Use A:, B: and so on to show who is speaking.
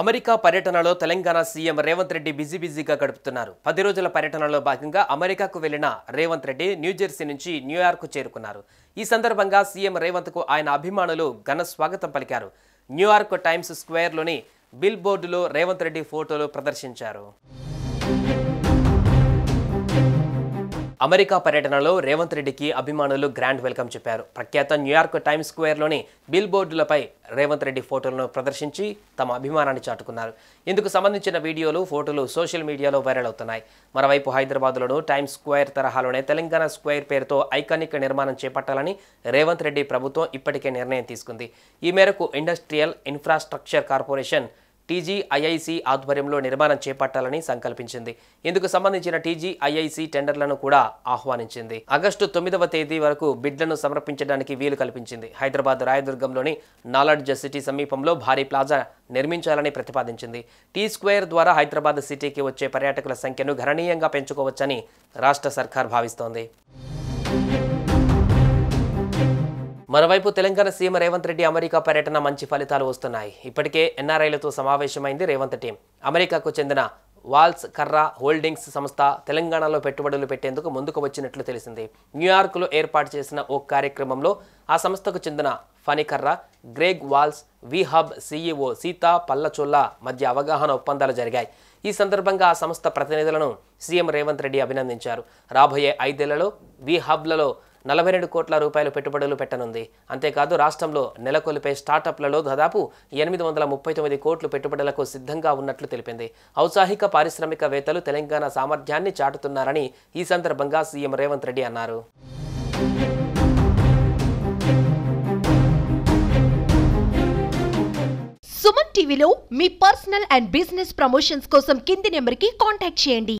A: America పర్యటనలో Telangana CM Revanth Reddy బిజీగా గడుపుతున్నారు. 10 రోజుల పర్యటనలో భాగంగా అమెరికాకు వెళ్లిన రేవంత్ రెడ్డి న్యూజెర్సీ నుంచి న్యూయార్క్ చేరుకున్నారు. ఈ సందర్భంగా సీఎం రేవంత్ కు ఆయన అభిమానులు ఘన స్వాగతం పలికారు. న్యూయార్క్ టైమ్స్ స్క్వేర్లోని బిల్ బోర్డులో రేవంత్ రెడ్డి ఫోటోలు ప్రదర్శించారు. అమెరికా పర్యటనలో రేవంత్ రెడ్డికి అభిమానులు గ్రాండ్ వెల్కమ్ చెప్పారు. ప్రఖ్యాత న్యూయార్క్ టైమ్స్ స్క్వేర్లోని బిల్ బోర్డులపై రేవంత్ రెడ్డి ఫోటోలను ప్రదర్శించి తమ అభిమానాన్ని చాటుకున్నారు. ఇందుకు సంబంధించిన వీడియోలు, ఫోటోలు సోషల్ మీడియాలో వైరల్ అవుతున్నాయి. మరోవైపు హైదరాబాద్లోనూ టైమ్స్ స్క్వేర్ తరహాలోనే తెలంగాణ స్క్వేర్ పేరుతో ఐకానిక్ నిర్మాణం చేపట్టాలని రేవంత్ రెడ్డి ప్రభుత్వం ఇప్పటికే నిర్ణయం తీసుకుంది. ఈ మేరకు ఇండస్ట్రియల్ ఇన్ఫ్రాస్ట్రక్చర్ కార్పొరేషన్ టీజీఐఐసి ఆధ్వర్యంలో నిర్మాణం చేపట్టాలని సంకల్పించింది. ఇందుకు సంబంధించిన టీజీఐఐసి టెండర్లను కూడా ఆహ్వానించింది. ఆగస్టు 9వ తేదీ వరకు బిడ్లను సమర్పించడానికి వీలు కల్పించింది. హైదరాబాద్ రాయదుర్గంలోని నాలెడ్జ్ సిటీ సమీపంలో భారీ ప్లాజా నిర్మించాలని ప్రతిపాదించింది. టీ స్క్వేర్ ద్వారా హైదరాబాద్ సిటీకి వచ్చే పర్యాటకుల సంఖ్యను గణనీయంగా పెంచుకోవచ్చని రాష్ట్ర సర్కార్ భావిస్తోంది. మరోవైపు తెలంగాణ సీఎం రేవంత్ రెడ్డి అమెరికా పర్యటన మంచి ఫలితాలు వస్తున్నాయి. ఇప్పటికే ఎన్ఆర్ఐలతో సమావేశమైంది రేవంత్ టీం. అమెరికాకు చెందిన వాల్స్ కర్రా హోల్డింగ్స్ సంస్థ తెలంగాణలో పెట్టుబడులు పెట్టేందుకు ముందుకు వచ్చినట్లు తెలిసింది. న్యూయార్క్లో ఏర్పాటు చేసిన ఓ కార్యక్రమంలో ఆ సంస్థకు చెందిన ఫణికర్రా, గ్రేగ్ వాల్స్, వి హబ్ సీఈఓ సీతా పల్లచొల్ల మధ్య అవగాహన ఒప్పందాలు జరిగాయి. ఈ సందర్భంగా ఆ సంస్థ ప్రతినిధులను సీఎం రేవంత్ రెడ్డి అభినందించారు. రాబోయే 5 ఏళ్లలో వి హబ్లలో 42 కోట్ల రూపాయలు పెట్టుబడులు పెట్టనుంది. అంతేకాదు రాష్ట్రంలో నెలకొల్పే స్టార్టప్లలో దాదాపు 839 కోట్లు పెట్టుబడులకు సిద్ధంగా ఉన్నట్లు తెలిపింది. ఔత్సాహిక పారిశ్రామికవేత్తలు తెలంగాణ సామర్థ్యాన్ని చాటుతున్నారని ఈ సందర్భంగా సీఎం రేవంత్ రెడ్డి అన్నారు.
B: సుమన్ టీవీలో మీ పర్సనల్ అండ్ బిజినెస్ ప్రమోషన్స్ కోసం కింది నెంబర్కి కాంటాక్ట్ చేయండి.